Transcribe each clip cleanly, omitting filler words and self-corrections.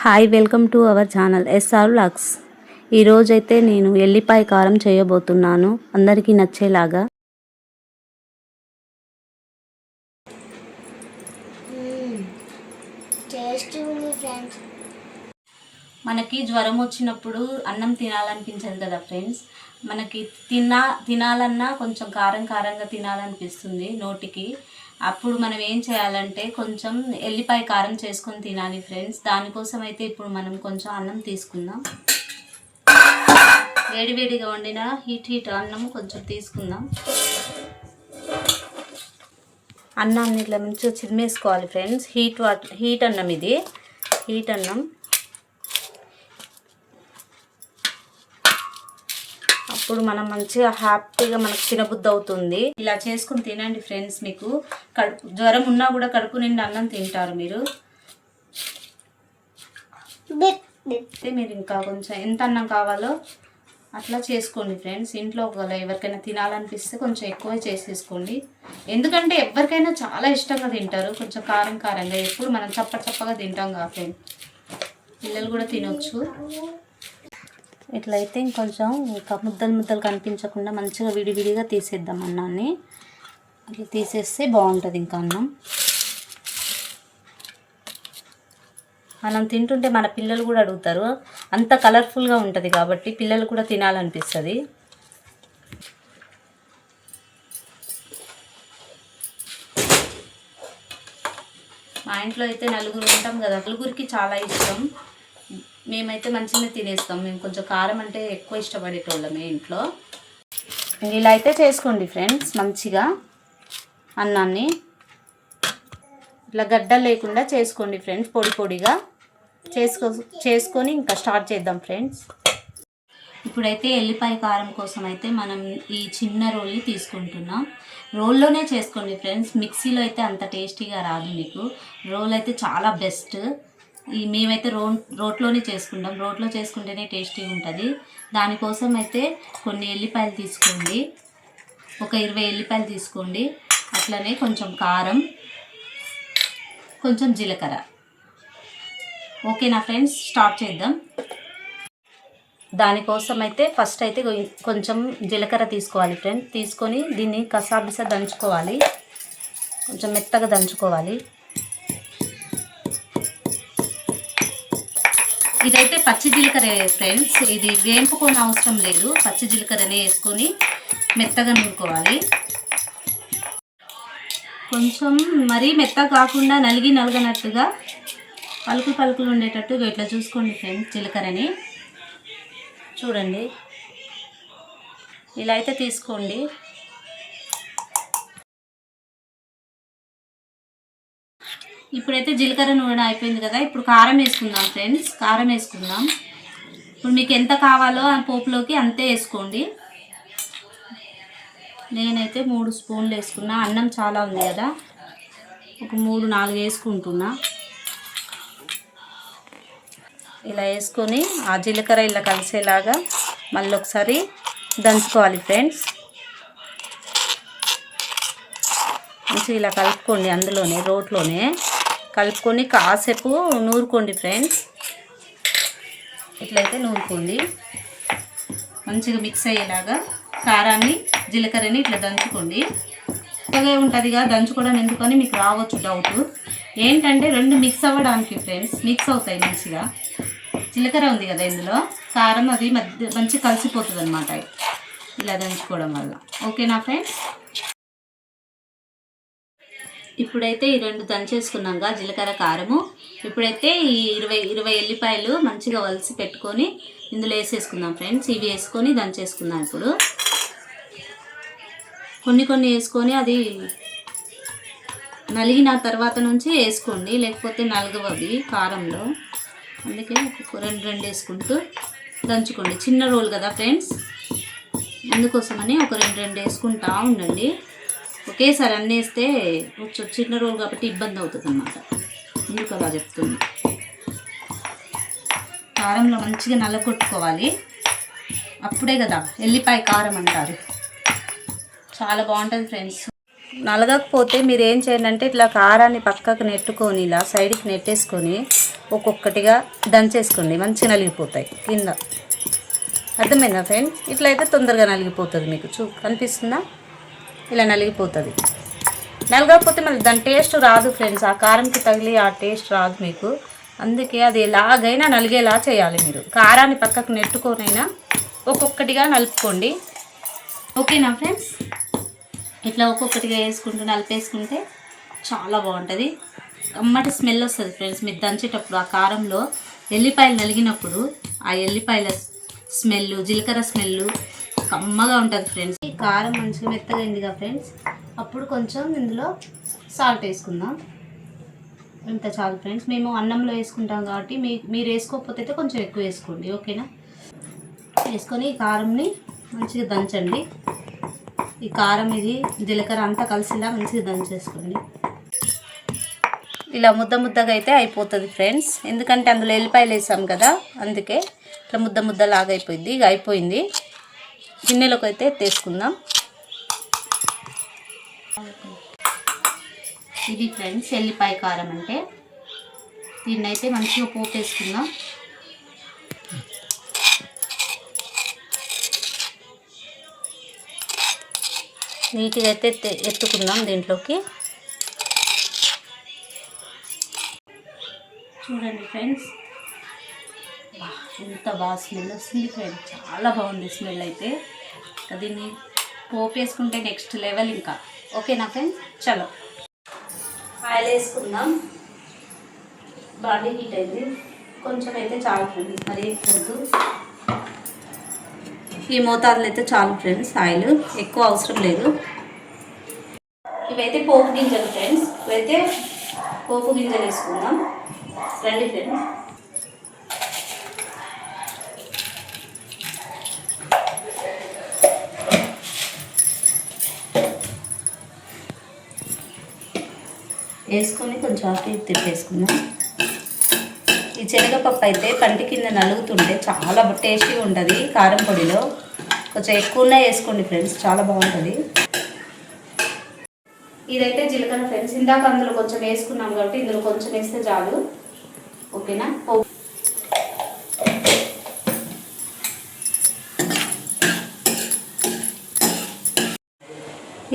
Hi welcome to our channel SR vlogs. ఈరోజైతే నేను ఎల్లిపాయ కారం చేయబోతున్నాను అందరికీ నచ్చేలాగా. మనకి జ్వరం వచ్చినప్పుడు అన్నం తినాలనిపించదు కదా ఫ్రెండ్స్. మనకి తినాలన్నా కొంచెం కారంగా తినాలనిపిస్తుంది నోటికి. అప్పుడు మనం ఏం చేయాలంటే కొంచెం ఎల్లిపాయ కారం చేసుకొని తినాలి ఫ్రెండ్స్. దానికోసం అయితే ఇప్పుడు మనం కొంచెం అన్నం తీసుకుందాం. వేడివేడిగా వండిన హీట్ అన్నం కొంచెం తీసుకుందాం. అన్నాన్ని ఇట్లా మంచిగా చిదిమేసుకోవాలి ఫ్రెండ్స్. హీట్ అన్నం ఇది, హీట్ అన్నం. అప్పుడు మనం మంచిగా హ్యాపీగా మనకు తినబుద్ధి అవుతుంది. ఇలా చేసుకుని తినండి ఫ్రెండ్స్. మీకు జ్వరం ఉన్నా కూడా కడుపు నిండా అన్నం తింటారు మీరు. మీరు ఇంకా కొంచెం ఎంత అన్నం కావాలో అట్లా చేసుకోండి ఫ్రెండ్స్. ఇంట్లో ఎవరికైనా తినాలనిపిస్తే కొంచెం ఎక్కువ చేసేసుకోండి. ఎందుకంటే ఎవరికైనా చాలా ఇష్టంగా తింటారు కొంచెం కారంగా. ఎప్పుడు మనం చప్పగా తింటాం కదా ఫ్రెండ్స్, పిల్లలు కూడా తినొచ్చు. ఇట్లయితే ఇంకొంచెం ఇంకా ముద్దలు కనిపించకుండా మంచిగా విడివిడిగా తీసేద్దాం అన్నాన్ని. అట్లా తీసేస్తే బాగుంటుంది ఇంకా అన్నం. మనం తింటుంటే మన పిల్లలు కూడా అడుగుతారు. అంత కలర్ఫుల్గా ఉంటుంది కాబట్టి పిల్లలు కూడా తినాలనిపిస్తుంది. మా ఇంట్లో అయితే నలుగురు ఉంటాం కదా, నలుగురికి చాలా ఇష్టం. మేమైతే మంచిగా తినేస్తాం. మేము కొంచెం కారం అంటే ఎక్కువ ఇష్టపడేటోళ్ళమే ఇంట్లో. ఇలా అయితే చేసుకోండి ఫ్రెండ్స్. మంచిగా అన్నాన్ని ఇట్లా గడ్డలు లేకుండా చేసుకోండి ఫ్రెండ్స్. పొడిగా చేసుకొని ఇంకా స్టార్ట్ చేద్దాం ఫ్రెండ్స్. ఇప్పుడైతే ఎల్లిపాయ కారం కోసం అయితే మనం ఈ చిన్న రోల్ని తీసుకుంటున్నాం. రోల్లోనే చేసుకోండి ఫ్రెండ్స్. మిక్సీలో అయితే అంత టేస్టీగా రాదు మీకు. రోల్ అయితే చాలా బెస్ట్. మేమైతే రోట్లోనే చేసుకుంటాం. రోట్లో చేసుకుంటేనే టేస్టీగా ఉంటుంది. దానికోసం అయితే కొన్ని ఎల్లిపాయలు తీసుకోండి, ఒక 20 ఎల్లిపాయలు తీసుకోండి. అట్లనే కొంచెం కారం, కొంచెం జీలకర్ర. ఓకేనా ఫ్రెండ్స్, స్టార్ట్ చేద్దాం. దానికోసం అయితే ఫస్ట్ అయితే కొంచెం జీలకర్ర తీసుకోవాలి ఫ్రెండ్స్. తీసుకొని దీన్ని కసాబిసా దంచుకోవాలి, కొంచెం మెత్తగా దంచుకోవాలి. ఇదైతే పచ్చి జీలకర్ర ఫ్రెండ్స్. ఇది వేంపుకొని అవసరం లేదు, పచ్చి జీలకర్రనే వేసుకొని మెత్తగా నూరుకోవాలి. కొంచెం మరీ మెత్తగా కాకుండా నలగనట్టుగా పలుకులు ఉండేటట్టు ఇట్లా చూసుకోండి ఫ్రెండ్స్. జీలకర్రని చూడండి, ఇలా అయితే తీసుకోండి. ఇప్పుడైతే జీలకర్ర నూనె అయిపోయింది కదా. ఇప్పుడు కారం వేసుకుందాం ఫ్రెండ్స్. కారం వేసుకుందాం. ఇప్పుడు మీకు ఎంత కావాలో ఆ పోపులోకి అంతే వేసుకోండి. నేనైతే 3 స్పూన్లు వేసుకున్నా. అన్నం చాలా ఉంది కదా, ఒక 3-4 వేసుకుంటున్నా. ఇలా వేసుకొని ఆ జీలకర్ర ఇలా కలిసేలాగా మళ్ళీ ఒకసారి దంచుకోవాలి ఫ్రెండ్స్. మంచిగా ఇలా కలుపుకోండి. అందులోనే రోట్లోనే కలుపుకొని కాసేపు నూరుకోండి ఫ్రెండ్స్. ఇట్లయితే నూరుకోండి. మంచిగా మిక్స్ అయ్యేలాగా కారాన్ని జీలకర్రని ఇట్లా దంచుకోండి. కొత్తగా ఉంటుంది కదా దంచుకోవడం ఎందుకని మీకు రావచ్చు డౌట్. ఏంటంటే రెండు మిక్స్ అవ్వడానికి ఫ్రెండ్స్, మిక్స్ అవుతాయి మంచిగా. జీలకర్ర ఉంది కదా ఇందులో, కారం అది మంచిగా కలిసిపోతుంది అన్నమాట ఇలా దంచుకోవడం వల్ల. ఓకేనా ఫ్రెండ్స్. ఇప్పుడైతే ఈ 2 దంచేసుకున్నాక జీలకర్ర కారము. ఇప్పుడైతే ఈ 20 ఎల్లిపాయలు మంచిగా వలిసి పెట్టుకొని ఇందులో వేసేసుకుందాం ఫ్రెండ్స్. ఇవి వేసుకొని దంచేసుకుందాం. ఇప్పుడు కొన్ని వేసుకొని అది నలిగిన తర్వాత నుంచి వేసుకోండి, లేకపోతే నలగవవి కారంలో. అందుకే 2 వేసుకుంటూ దంచుకోండి. చిన్న రోల్ కదా ఫ్రెండ్స్, అందుకోసమని ఒక 2 వేసుకుంటా ఉండండి. ఒకేసారి అన్నీ వేస్తే చిన్న రోల్ కాబట్టి ఇబ్బంది అవుతుంది అన్నమాట. ఎందుకు అలా చెప్తుంది. కారంలో మంచిగా నల్లగొట్టుకోవాలి. అప్పుడే కదా ఎల్లిపాయ కారం అంటారు. చాలా బాగుంటుంది ఫ్రెండ్స్. నలగకపోతే మీరు ఏం చేయండి అంటే ఇట్లా కారాన్ని పక్కకు నెట్టుకొని ఇలా సైడ్కి నెట్టేసుకొని ఒక్కొక్కటిగా దంచేసుకోండి, మంచిగా నలిగిపోతాయి కింద. అర్థమైందా ఫ్రెండ్స్? ఇట్లా అయితే తొందరగా నలిగిపోతుంది. మీకు కనిపిస్తుందా? ఇలా నలిగిపోతుంది. నలగకపోతే మళ్ళీ దాని టేస్ట్ రాదు ఫ్రెండ్స్. ఆ కారంకి తగిలి ఆ టేస్ట్ రాదు మీకు. అందుకే అది ఎలాగైనా నలిగేలా చేయాలి. మీరు కారాన్ని పక్కకు నెట్టుకొనైనా ఒక్కొక్కటిగా నలుపుకోండి. ఓకేనా ఫ్రెండ్స్? ఇట్లా ఒక్కొక్కటిగా వేసుకుంటూ నలిపేసుకుంటే చాలా బాగుంటుంది. కమ్మటి స్మెల్ వస్తుంది ఫ్రెండ్స్. మీరు దంచేటప్పుడు ఆ కారంలో ఎల్లిపాయలు నలిగినప్పుడు ఆ ఎల్లిపాయల స్మెల్, జీలకర్ర స్మెల్ కమ్మగా ఉంటుంది ఫ్రెండ్స్. ఈ కారం మంచిగా మెత్తగా అయిందిగా ఫ్రెండ్స్, అప్పుడు కొంచెం ఇందులో సాల్ట్ వేసుకుందాం. ఇంత చాలు ఫ్రెండ్స్. మేము అన్నంలో వేసుకుంటాం కాబట్టి మీరు వేసుకోకపోతే కొంచెం ఎక్కువ వేసుకోండి. ఓకేనా? వేసుకొని ఈ కారంని మంచిగా దంచండి. ఈ కారం ఇది జీలకర్ర అంతా కలిసిలా మంచిగా దంచేసుకోండి. ఇలా ముద్దగా అయితే అయిపోతుంది ఫ్రెండ్స్. ఎందుకంటే అందులో ఎల్లిపాయలు వేసాం కదా, అందుకే ఇట్లా ముద్దలాగా అయిపోయింది. ఇక అయిపోయింది. గిన్నెలోకి అయితే ఎత్తేసుకుందాం. ఇది ఫ్రెండ్స్ ఎల్లిపాయ కారం అంటే. దీన్ని అయితే మంచిగా పోపు వేసుకుందాం. నీట్గా అయితే ఎత్తుకుందాం దీంట్లోకి. చూడండి ఫ్రెండ్స్, ఎంత బాగా స్మెల్ వస్తుంది ఫ్రెండ్స్. చాలా బాగుంది స్మెల్ అయితే. దీన్ని పోపు వేసుకుంటే నెక్స్ట్ లెవెల్ ఇంకా. ఓకేనా ఫ్రెండ్స్? చలో ఆయిల్ వేసుకుందాం. బాడీ హీట్ అయింది. కొంచెం అయితే చాలు ఫ్రెండ్స్, మరి ఎక్కువద్దు. ఈ మోతాదులో అయితే చాలు ఫ్రెండ్స్. ఆయిల్ ఎక్కువ అవసరం లేదు. ఇవైతే పోపు గింజలు ఫ్రెండ్స్. ఇవైతే పోపు గింజలు వేసుకుందాం. రండి ఫ్రెండ్స్. వేసుకొని కొంచెం అటు ఇటు తిప్పేసుకుందాం. ఈ శనగపప్పు అయితే పంటి కింద నలుగుతుంటే చాలా టేస్టీగా ఉంటుంది. కారం పొడిలో కొంచెం ఎక్కువనే వేసుకోండి ఫ్రెండ్స్, చాలా బాగుంటుంది. ఇదైతే జీలకర్ర ఫ్రెండ్స్. ఇందాక అందులో కొంచెం వేసుకున్నాం కాబట్టి ఇందులో కొంచెం వేస్తే చాలు. ఓకేనా?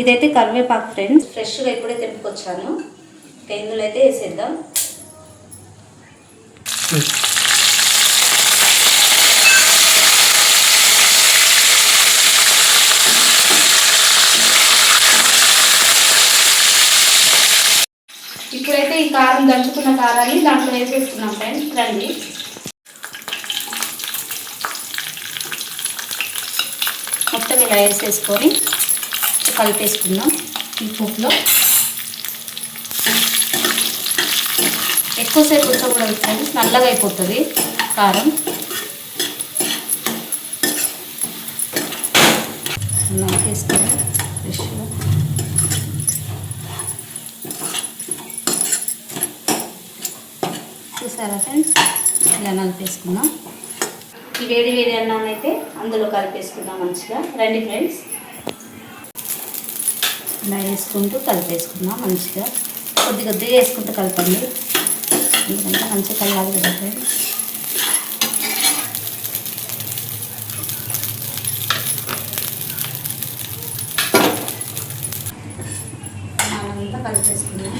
ఇదైతే కరివేపాకు ఫ్రెండ్స్. ఫ్రెష్గా ఇప్పుడే తెంపుకొచ్చాను. ఇందులో అయితే వేసేద్దాం. ఇప్పుడైతే ఈ కారం దంచుకున్న కారాన్ని దాంట్లో వేసేస్తున్నాం ఫ్రెండ్స్. రండి. మొత్తం ఇలా వేసేసుకొని కలిపేసుకుందాం. ఈ పోపులో ఎక్కువసేపు ఉంచకూడదు ఫ్రెండ్స్, నల్లగా అయిపోతుంది కారం. వేసుకొని ఫ్రెష్గా చూసారా ఫ్రెండ్స్? ఇలా నలిపేసుకుందాం. ఈ వేడి అన్నాన్ని అయితే అందులో కలిపేసుకుందాం మంచిగా. రండి ఫ్రెండ్స్. ఇలా వేసుకుంటూ కలిపేసుకుందాం మంచిగా. కొద్దిగా వేసుకుంటూ కలపండి, ఎందుకంటే మంచిగా కలవాలి కదా ఫ్రెండ్స్. అంతా కలిపేసుకుందాం.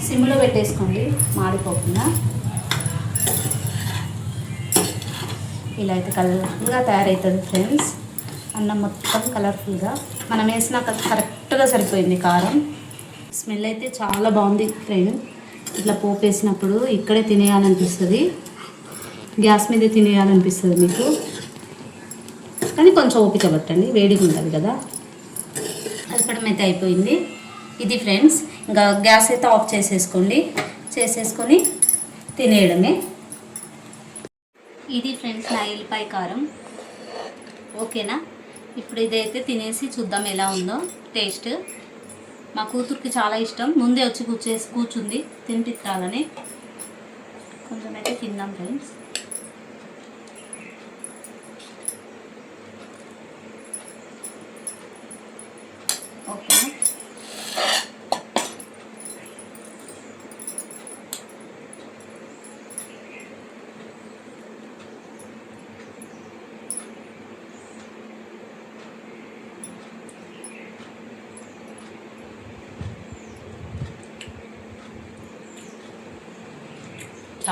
సిమ్లో పెట్టేసుకోండి మాడిపోకుండా. ఇలా అయితే కలర్ఫుల్గా తయారవుతుంది ఫ్రెండ్స్. అన్నం మొత్తం కలర్ఫుల్గా మనం వేసినాక కరెక్ట్గా సరిపోయింది కారం. స్మెల్ అయితే చాలా బాగుంది ఫ్రెండ్. ఇట్లా పోపు వేసినప్పుడు ఇక్కడే తినేయాలనిపిస్తుంది, గ్యాస్ మీదే తినేయాలనిపిస్తుంది మీకు. కానీ కొంచెం ఓపిక పట్టండి, వేడిగా ఉంటుంది కదా. కలపడం అయితే అయిపోయింది. ఇది ఫ్రెండ్స్. ఇంకా గ్యాస్ అయితే ఆఫ్ చేసేసుకొని తినేయడమే. ఇది ఫ్రెండ్స్ నా ఎల్లిపాయ కారం. ఓకేనా? ఇప్పుడు ఇదైతే తినేసి చూద్దాం ఎలా ఉందో టేస్ట్. మా కూతురికి చాలా ఇష్టం, ముందే వచ్చి కూర్చుంది తినిపిస్తాలని. కొంచెం అయితే తిందాం ఫ్రెండ్స్. ఓకే,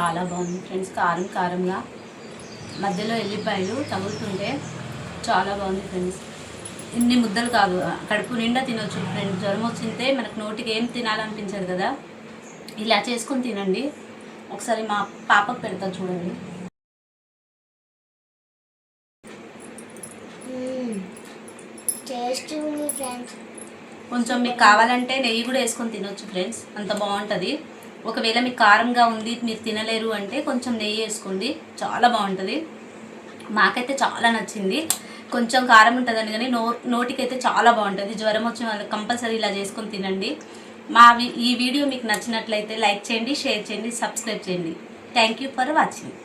చాలా బాగుంది ఫ్రెండ్స్. కారం కారంగా మధ్యలో ఎల్లిపాయలు తగులుతుంటే చాలా బాగుంది ఫ్రెండ్స్. ఇన్ని ముద్దలు కాదు, కడుపు నిండా తినొచ్చు ఫ్రెండ్స్. జ్వరం వచ్చింటే మనకు నోటికి ఏం తినాలనిపించదు కదా, ఇలా చేసుకొని తినండి. ఒకసారి మా పాపకు పెడతా చూడండి. టేస్టీ ఉంది ఫ్రెండ్స్. కొంచెం మీకు కావాలంటే నెయ్యి కూడా వేసుకొని తినొచ్చు ఫ్రెండ్స్, అంత బాగుంటుంది. ఒకవేళ మీకు కారంగా ఉంది మీరు తినలేరు అంటే కొంచెం నెయ్యి వేసుకోండి, చాలా బాగుంటుంది. మాకైతే చాలా నచ్చింది. కొంచెం కారం ఉంటుందండి కానీ నోటికైతే చాలా బాగుంటుంది. జ్వరం వచ్చిన వాళ్ళకి కంపల్సరీ ఇలా చేసుకొని తినండి. ఈ వీడియో మీకు నచ్చినట్లయితే లైక్ చేయండి, షేర్ చేయండి, సబ్స్క్రైబ్ చేయండి. Thank you for watching.